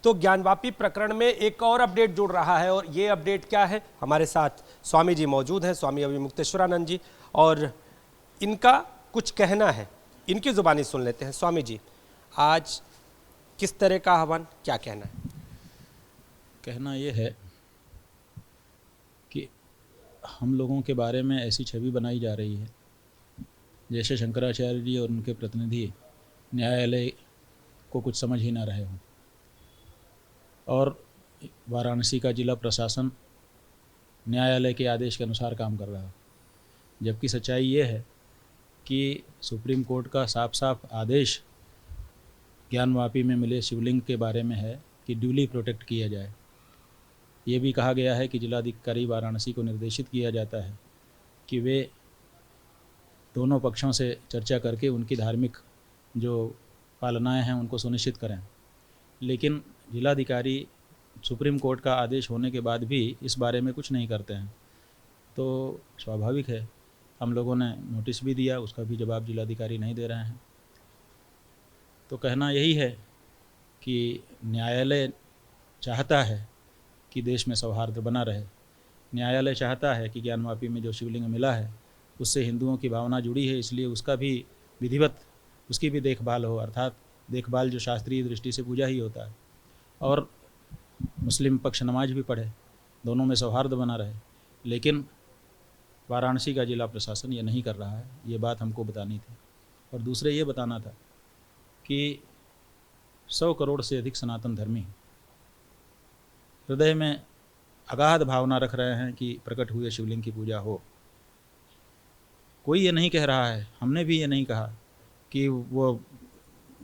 तो ज्ञानवापी प्रकरण में एक और अपडेट जुड़ रहा है, और ये अपडेट क्या है, हमारे साथ स्वामी जी मौजूद हैं, स्वामी अभिमुक्तेश्वरानंद जी, और इनका कुछ कहना है, इनकी जुबानी सुन लेते हैं। स्वामी जी, आज किस तरह का आह्वान, क्या कहना है? कहना ये है कि हम लोगों के बारे में ऐसी छवि बनाई जा रही है जैसे शंकराचार्य जी और उनके प्रतिनिधि न्यायालय को कुछ समझ ही ना रहे हों, और वाराणसी का जिला प्रशासन न्यायालय के आदेश के अनुसार काम कर रहा है। जबकि सच्चाई ये है कि सुप्रीम कोर्ट का साफ साफ आदेश ज्ञानवापी में मिले शिवलिंग के बारे में है कि ड्यूली प्रोटेक्ट किया जाए। ये भी कहा गया है कि जिलाधिकारी वाराणसी को निर्देशित किया जाता है कि वे दोनों पक्षों से चर्चा करके उनकी धार्मिक जो पालनाएं हैं उनको सुनिश्चित करें। लेकिन जिलाधिकारी सुप्रीम कोर्ट का आदेश होने के बाद भी इस बारे में कुछ नहीं करते हैं, तो स्वाभाविक है, हम लोगों ने नोटिस भी दिया, उसका भी जवाब जिलाधिकारी नहीं दे रहे हैं। तो कहना यही है कि न्यायालय चाहता है कि देश में सौहार्द बना रहे। न्यायालय चाहता है कि ज्ञानवापी में जो शिवलिंग मिला है उससे हिंदुओं की भावना जुड़ी है, इसलिए उसका भी विधिवत उसकी भी देखभाल हो, अर्थात देखभाल जो शास्त्रीय दृष्टि से पूजा ही होता है, और मुस्लिम पक्ष नमाज भी पढ़े, दोनों में सौहार्द बना रहे। लेकिन वाराणसी का जिला प्रशासन ये नहीं कर रहा है, ये बात हमको बतानी थी। और दूसरे ये बताना था कि 100 करोड़ से अधिक सनातन धर्मी हृदय में अगाध भावना रख रहे हैं कि प्रकट हुए शिवलिंग की पूजा हो। कोई ये नहीं कह रहा है, हमने भी ये नहीं कहा कि वो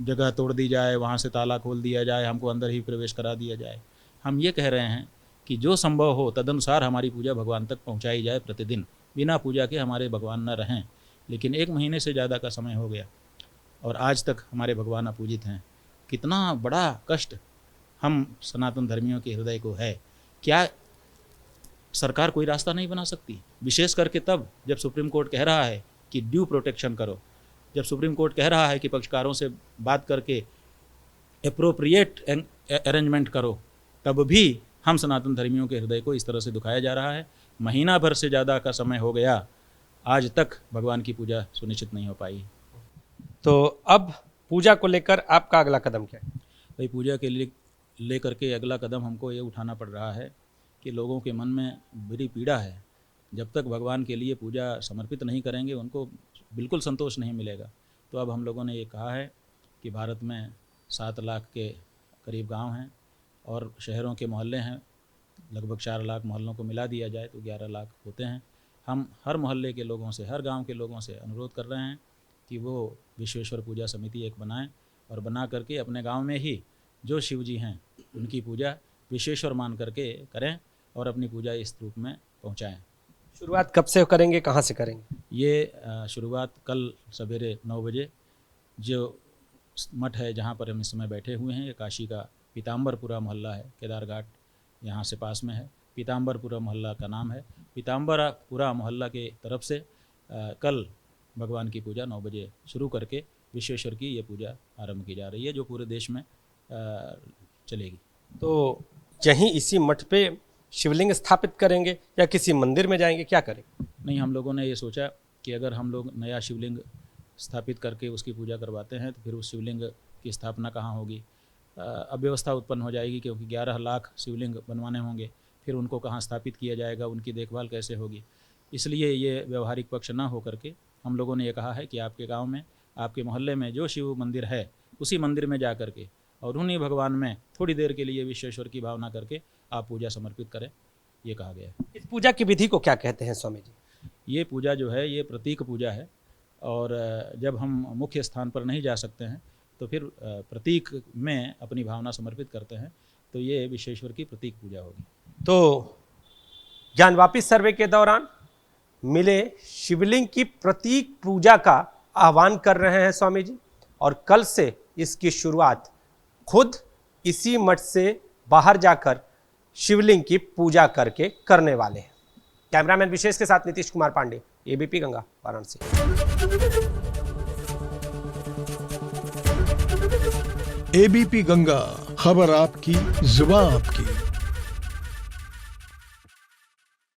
जगह तोड़ दी जाए, वहाँ से ताला खोल दिया जाए, हमको अंदर ही प्रवेश करा दिया जाए। हम ये कह रहे हैं कि जो संभव हो तदनुसार हमारी पूजा भगवान तक पहुँचाई जाए। प्रतिदिन बिना पूजा के हमारे भगवान न रहें। लेकिन 1 महीने से ज़्यादा का समय हो गया और आज तक हमारे भगवान अपूजित हैं। कितना बड़ा कष्ट हम सनातन धर्मियों के हृदय को है। क्या सरकार कोई रास्ता नहीं बना सकती? विशेष करके तब जब सुप्रीम कोर्ट कह रहा है कि ड्यू प्रोटेक्शन करो, जब सुप्रीम कोर्ट कह रहा है कि पक्षकारों से बात करके एप्रोप्रिएट अरेंजमेंट करो, तब भी हम सनातन धर्मियों के हृदय को इस तरह से दुखाया जा रहा है। महीना भर से ज़्यादा का समय हो गया, आज तक भगवान की पूजा सुनिश्चित नहीं हो पाई। तो अब पूजा को लेकर आपका अगला कदम क्या है? भाई, पूजा के लिए लेकर के अगला कदम हमको ये उठाना पड़ रहा है कि लोगों के मन में बड़ी पीड़ा है। जब तक भगवान के लिए पूजा समर्पित नहीं करेंगे उनको बिल्कुल संतोष नहीं मिलेगा। तो अब हम लोगों ने ये कहा है कि भारत में 7 लाख के करीब गांव हैं और शहरों के मोहल्ले हैं, लगभग 4 लाख मोहल्लों को मिला दिया जाए तो 11 लाख होते हैं। हम हर मोहल्ले के लोगों से, हर गांव के लोगों से अनुरोध कर रहे हैं कि वो विश्वेश्वर पूजा समिति एक बनाएं और बना करके अपने गांव में ही जो शिव जी हैं उनकी पूजा विश्वेश्वर मान करके करें और अपनी पूजा इस रूप में पहुंचाएं। शुरुआत कब से करेंगे, कहाँ से करेंगे? ये शुरुआत कल सवेरे 9 बजे जो मठ है जहाँ पर हम इस समय बैठे हुए हैं, ये काशी का पीताम्बरपुरा मोहल्ला है, केदारघाट यहाँ से पास में है। पीताम्बरपुरा मोहल्ला का नाम है। पीताम्बरपुरा मोहल्ला के तरफ से कल भगवान की पूजा 9 बजे शुरू करके विश्वेश्वर की ये पूजा आरंभ की जा रही है, जो पूरे देश में चलेगी। तो यहीं इसी मठ पे शिवलिंग स्थापित करेंगे या किसी मंदिर में जाएंगे, क्या करेंगे? नहीं, हम लोगों ने ये सोचा कि अगर हम लोग नया शिवलिंग स्थापित करके उसकी पूजा करवाते हैं तो फिर उस शिवलिंग की स्थापना कहाँ होगी? अव्यवस्था उत्पन्न हो जाएगी, क्योंकि 11 लाख शिवलिंग बनवाने होंगे, फिर उनको कहाँ स्थापित किया जाएगा, उनकी देखभाल कैसे होगी। इसलिए ये व्यवहारिक पक्ष ना हो करके हम लोगों ने ये कहा है कि आपके गांव में, आपके मोहल्ले में जो शिव मंदिर है उसी मंदिर में जा करके और उन्हीं भगवान में थोड़ी देर के लिए विश्वेश्वर की भावना करके आप पूजा समर्पित करें, ये कहा गया है। इस पूजा की विधि को क्या कहते हैं स्वामी जी? ये पूजा जो है ये प्रतीक पूजा है, और जब हम मुख्य स्थान पर नहीं जा सकते हैं तो फिर प्रतीक में अपनी भावना समर्पित करते हैं, तो ये विश्वेश्वर की प्रतीक पूजा होगी। तो ज्ञानवापी सर्वे के दौरान मिले शिवलिंग की प्रतीक पूजा का आह्वान कर रहे हैं स्वामी जी, और कल से इसकी शुरुआत खुद इसी मठ से बाहर जाकर शिवलिंग की पूजा करके करने वाले हैं। कैमरामैन विशेष के साथ नीतीश कुमार पांडे, एबीपी गंगा, वाराणसी। एबीपी गंगा, खबर आपकी, जुबान आपकी।